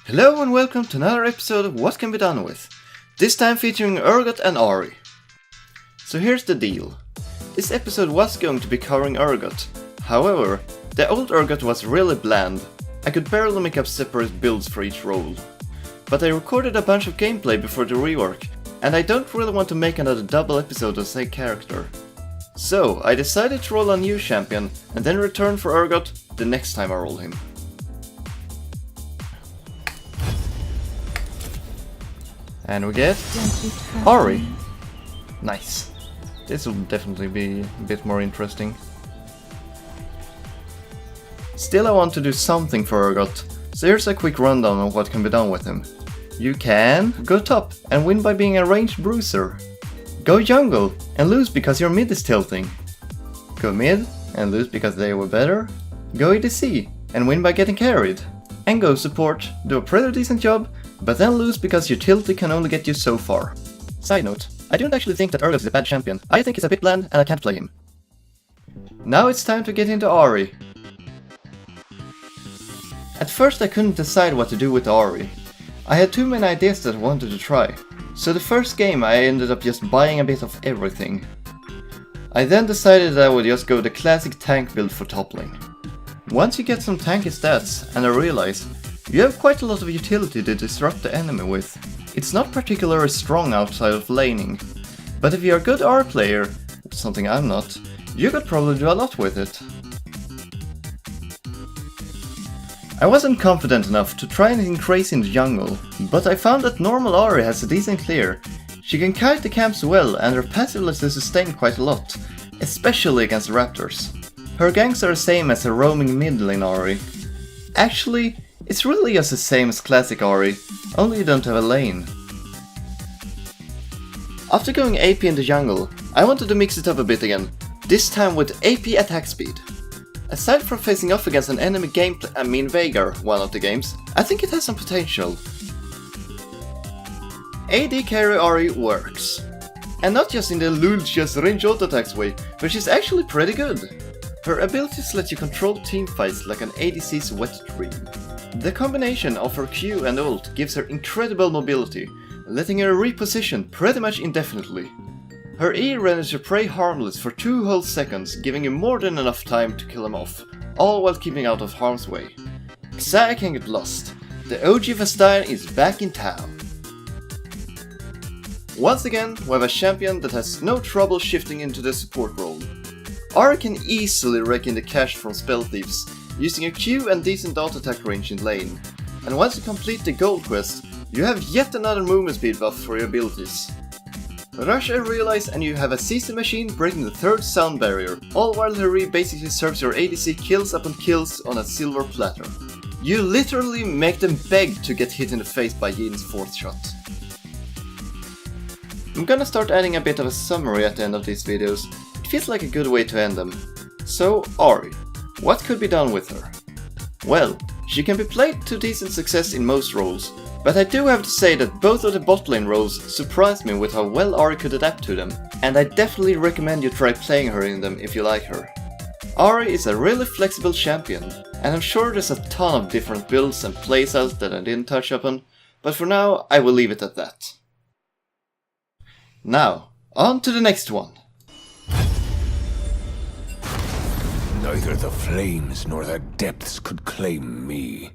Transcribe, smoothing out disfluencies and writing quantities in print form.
Hello and welcome to another episode of What Can Be Done With. This time featuring Urgot and Ahri. So here's the deal. This episode was going to be covering Urgot. However, the old Urgot was really bland. I could barely make up separate builds for each role. But I recorded a bunch of gameplay before the rework, and I don't really want to make another double episode of the same character. So I decided to roll a new champion and then return for Urgot the next time I roll him. And we get Ahri. Nice. This will definitely be a bit more interesting. Still, I want to do something for Urgot, so here's a quick rundown of what can be done with him. You can go top and win by being a ranged bruiser. Go jungle and lose because your mid is tilting. Go mid and lose because they were better. Go EDC and win by getting carried. And go support, do a pretty decent job, but then lose because your tilty can only get you so far. Side note, I don't actually think that Urgot is a bad champion. I think he's a bit bland and I can't play him. Now it's time to get into Ahri. At first I couldn't decide what to do with Ahri. I had too many ideas that I wanted to try. So the first game I ended up just buying a bit of everything. I then decided that I would just go the classic tank build for top lane. Once you get some tanky stats, and I realized, you have quite a lot of utility to disrupt the enemy with. It's not particularly strong outside of laning, but if you're a good R player, something I'm not, you could probably do a lot with it. I wasn't confident enough to try anything crazy in the jungle, but I found that normal Ahri has a decent clear. She can kite the camps well and her passive lets her sustain quite a lot, especially against the raptors. Her ganks are the same as a roaming mid lane Ahri. Actually, it's really just the same as classic Ahri, only you don't have a lane. After going AP in the jungle, I wanted to mix it up a bit again, this time with AP attack speed. Aside from facing off against an enemy gameplay, Veigar, one of the games, I think it has some potential. AD carry Ahri works. And not just in the lul just range auto attacks way, but she's actually pretty good. Her abilities let you control teamfights like an ADC's wet dream. The combination of her Q and ult gives her incredible mobility, letting her reposition pretty much indefinitely. Her E renders your prey harmless for 2 whole seconds, giving you more than enough time to kill them off, all while keeping out of harm's way. Xayah can get lost. The OG Vestayan is back in town. Once again, we have a champion that has no trouble shifting into the support role. Ahri can easily rake in the cash from spell thieves, using a Q and decent auto attack range in lane. And once you complete the gold quest, you have yet another movement speed buff for your abilities. Rush I realize and you have a CC machine breaking the 3rd sound barrier, all while her re basically serves your ADC kills upon kills on a silver platter. You literally make them beg to get hit in the face by Yin's 4th shot. I'm gonna start adding a bit of a summary at the end of these videos. It feels like a good way to end them. So, Ahri. What could be done with her? Well, she can be played to decent success in most roles, but I do have to say that both of the bot lane roles surprised me with how well Ahri could adapt to them, and I definitely recommend you try playing her in them if you like her. Ahri is a really flexible champion, and I'm sure there's a ton of different builds and playstyles that I didn't touch upon, but for now I will leave it at that. Now, on to the next one. Neither the flames nor the depths could claim me.